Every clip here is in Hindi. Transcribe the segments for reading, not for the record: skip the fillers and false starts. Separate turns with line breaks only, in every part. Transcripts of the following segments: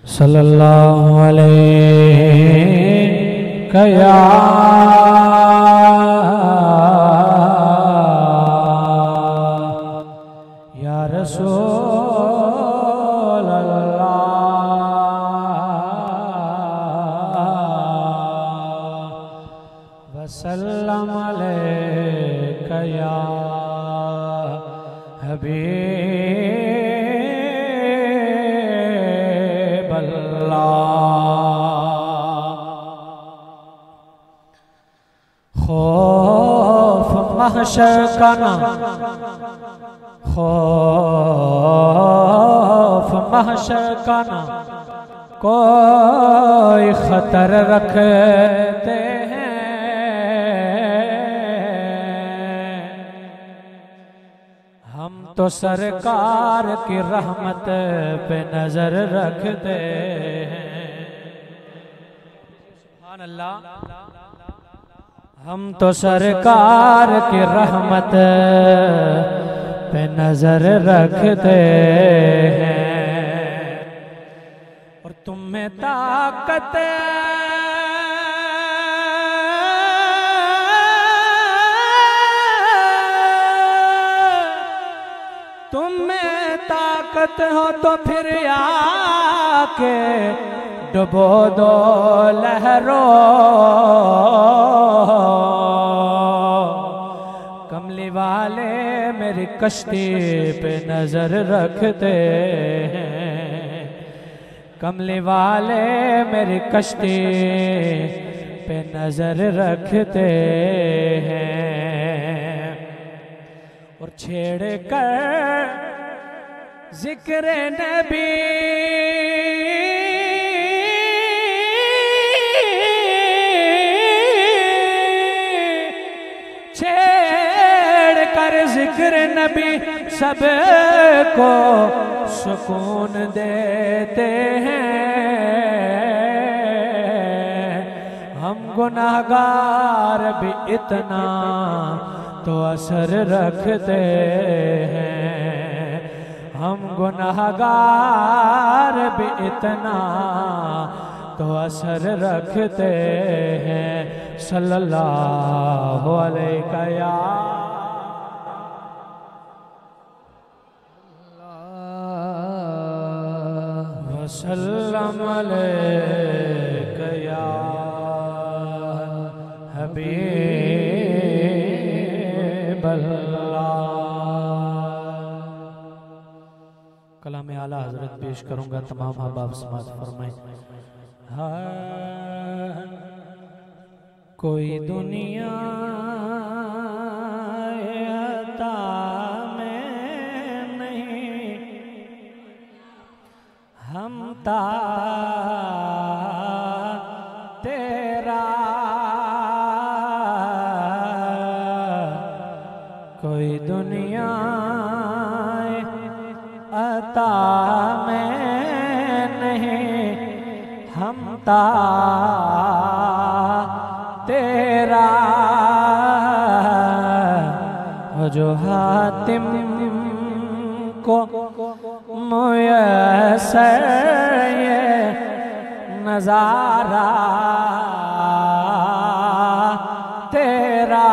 सल्लल्लाहु अलैहि या रसूल अल्लाह वसल्लम अलैका या हबीब अल्लाह। खौफ महशर का ना, खौफ महशर का ना कोई खतर रखते हैं, हम तो सरकार की रहमत पे नजर रखते हैं। सुभान अल्लाह। हम तो सरकार की रहमत पे नजर रखते हैं और तुम में ताकत तुम में ताकत हो तो फिर आके डुबो दो लहरों, कमली वाले मेरी कश्ती पे नजर रखते हैं, कमली वाले मेरी कश्ती पे नजर रखते हैं और छेड़ कर जिक्र नबी जिक्र नबी सबको सुकून देते हैं। हम गुनाहगार भी इतना तो असर रखते हैं, हम गुनाहगार भी इतना तो असर रखते हैं। सल्लल्लाहु अलैहि या वसल्लम अलैका या हबीब अल्लाह। कलाम आला हजरत पेश करूंगा, तमाम अहबाब समात फरमाएं। हाँ, कोई दुनिया हमता तेरा, कोई दुनिया अता में नहीं, हमता तेरा। जो हातिम को मुयस्सर ये नजारा तेरा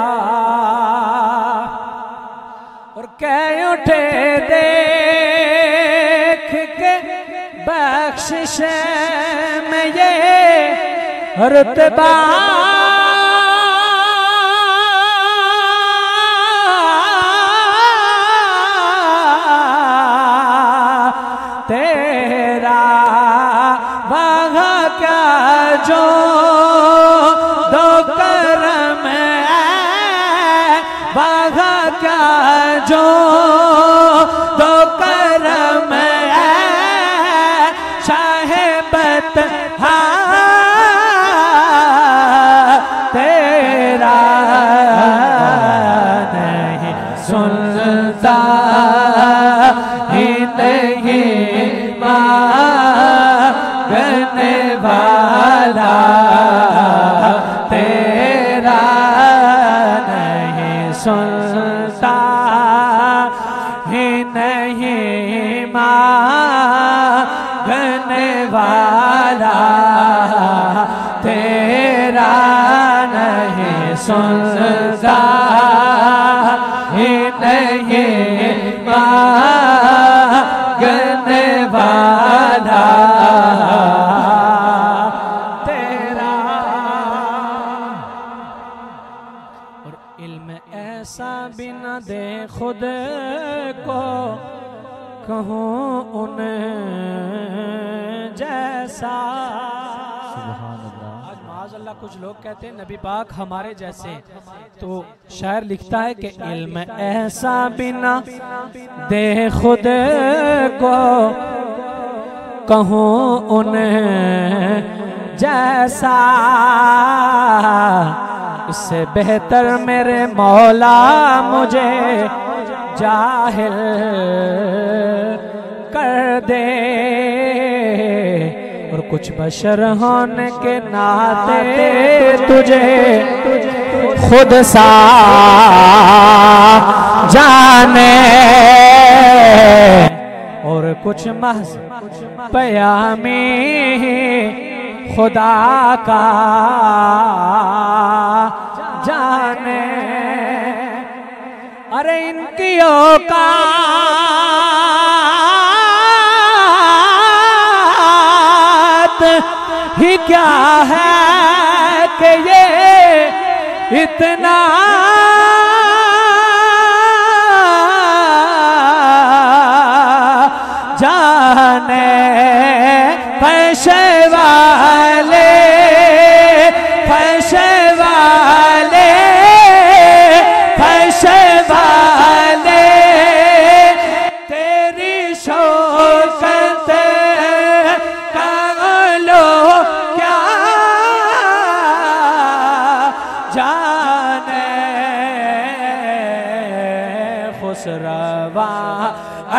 और कह उठे देख के बख्शिश में ये रुतबा तेरा। वहाँ क्या जो दो करम है, वहाँ क्या जो दो करम है, साहिबत तेरा नहीं सुनता ही नहीं मांगने वाला तेरा नहीं सुनता ही नहीं मांगने जाने वाला तेरा नहीं सुनता ही नहीं मांगने वाला तेरा। और इल्म ऐसा भी न दे खुद को कहूँ उन्हें जैसा। आज माज़अल्लाह कुछ लोग कहते हैं नबी पाक हमारे जैसे, तो शायर लिखता है कि इल्म ऐसा भी न दे खुद को कहूँ उन्हें जैसा। इससे बेहतर मेरे मौला मुझे जाहिल कर दे। और कुछ बशर होने के नाते तुझे खुद सा जाने, और कुछ महज पयामी खुदा का जाने। अरे इनकी औकात ही क्या है कि ये इतना जाने। पैसे वाले पैसे वाले पैसे वाले तेरी शौकत का लो क्या जाने। खुसरवा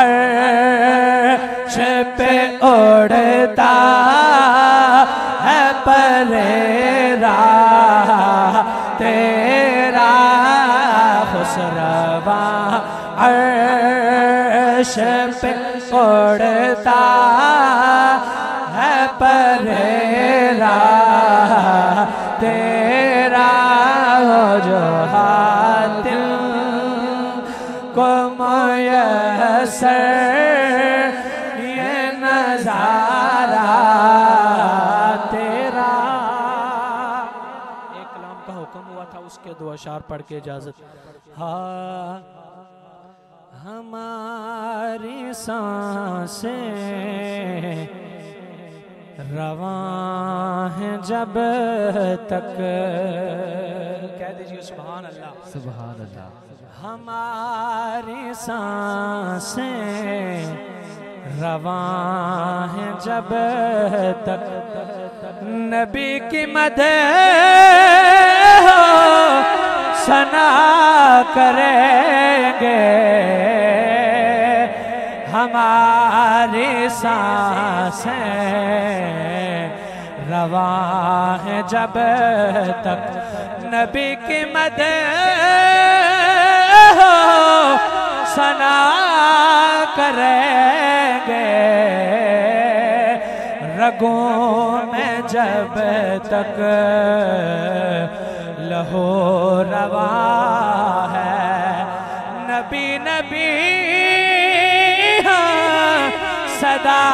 अर्श पे उड़ता है परेरा तेरा। खुसरवा अर्श पे उड़ता है परेरा तेरा। जो हातिम को मयसर ये नजारा तेरा। एक कलाम का हुक्म हुआ था, उसके दो अशार पढ़ के इजाजत। हाँ हमारी सांसें रवां हैं जब तक, कह दीजिए सुभान अल्लाह
सुभान अल्लाह।
हमारी सांसें रवां हैं जब तक नबी की मदह सना करेंगे। हमारी सांसें रवां हैं जब तक नबी की मदह सना करेंगे। रगों में जब तक लहू रवा है नबी नबी सदा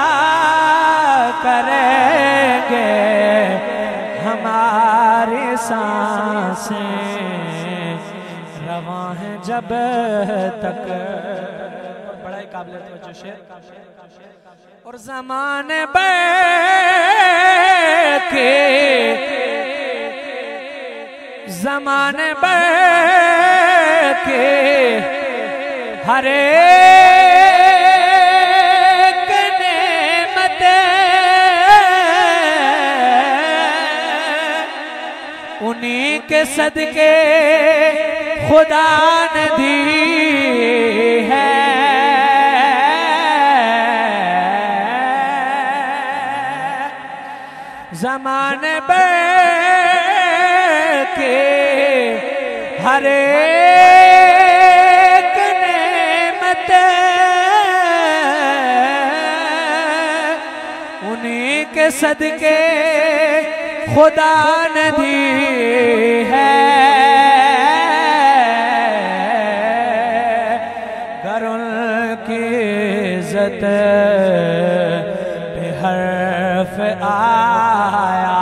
करेंगे। हमारी सांसें रवां हैं जब तक। बड़ा ही काबिल तवज्जो शेर। और ज़माने बैठ के ज़माने बैठ के हरे उन्हीं के सदके खुदा ने दी है। ज़माने बैठ के हर एक नेमत उन्हीं इन्हीं के सदके खुदा ने दी है। गर उनकी इज्जत पे हर्फ आया,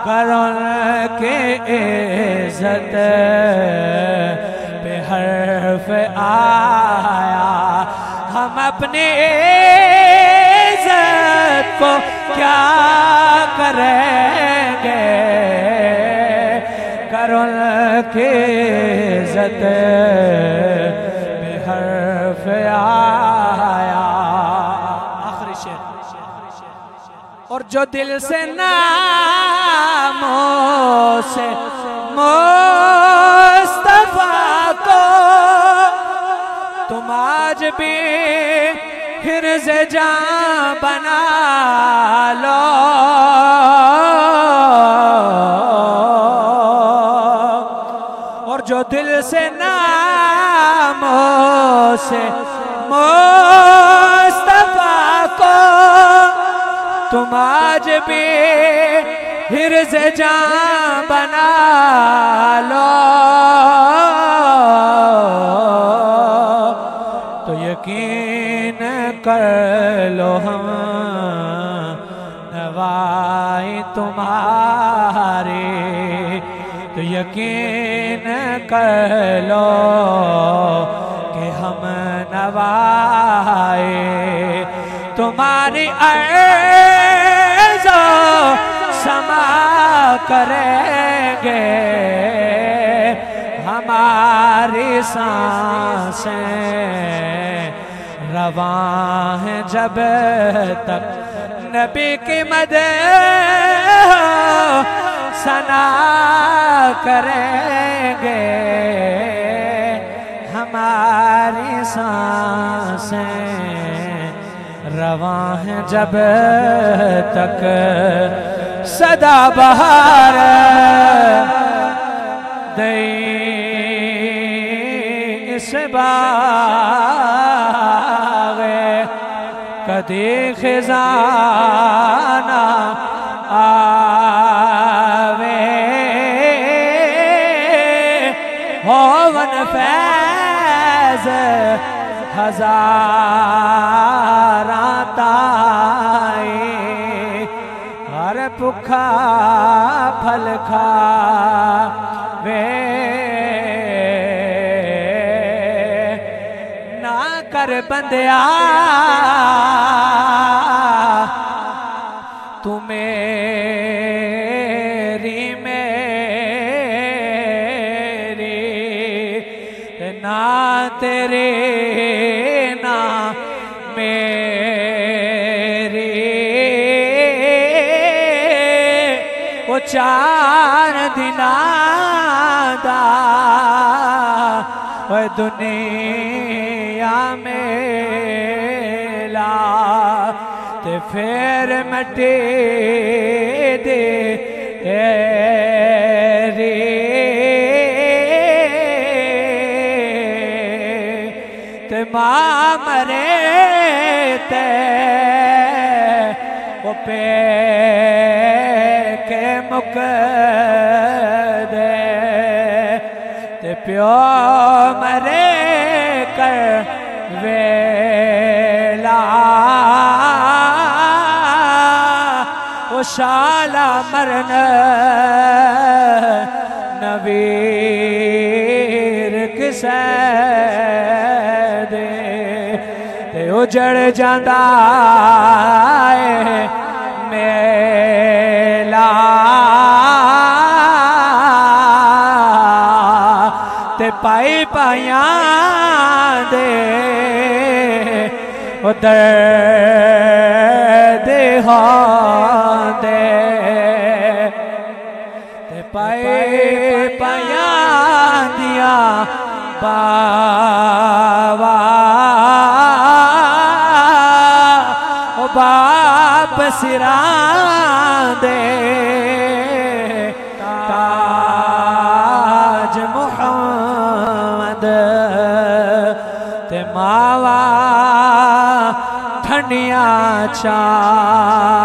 गर उनकी इज्जत पे हर्फ आया, हम अपनी इज्जत को क्या करेंगे। गर उनकी इज्जत पे हर्फ आया। आखिरी शेर। और जो दिल से नामों से मुस्तफा को तुम आज भी हिर्ज़ जान बना लो, और जो दिल से नामों से मुस्तफा को तुम आज भी हिर्ज़ जान बना लो, तो यकीन कर लो हम नवाई तुम्हारी, तो यकीन कर लो कि हम नवाए तुम्हारी अर्ज़ो समा करेंगे। हमारी सांसें रवां हैं जब तक नबी की मदह सना करेंगे। हमारी सांसें रवां हैं जब तक सदा बहार दे इस बाग़े कदी खिज़ाना आवे, होवन फैज़ हज़ारां ताई, हर भुखा फल खावे, ना कर बंदिया तू मेरी मेरी, ना तेरे ना मेरी, वो चार दिना दा वो दुनिया में ला ते फिर मटे दे ते मां मरे ते वो पे के मुक दे ते प्यो मरे कर वेला, वो शाला मरन नवीर किसे दे ते उजड़ जांदा है मेला, ते पाई पाया दे दर्द होंदे, ते पाई पाया दिया बावा बाप सिरा दे ताज मुहम्मद ते मावा ठंडिया चार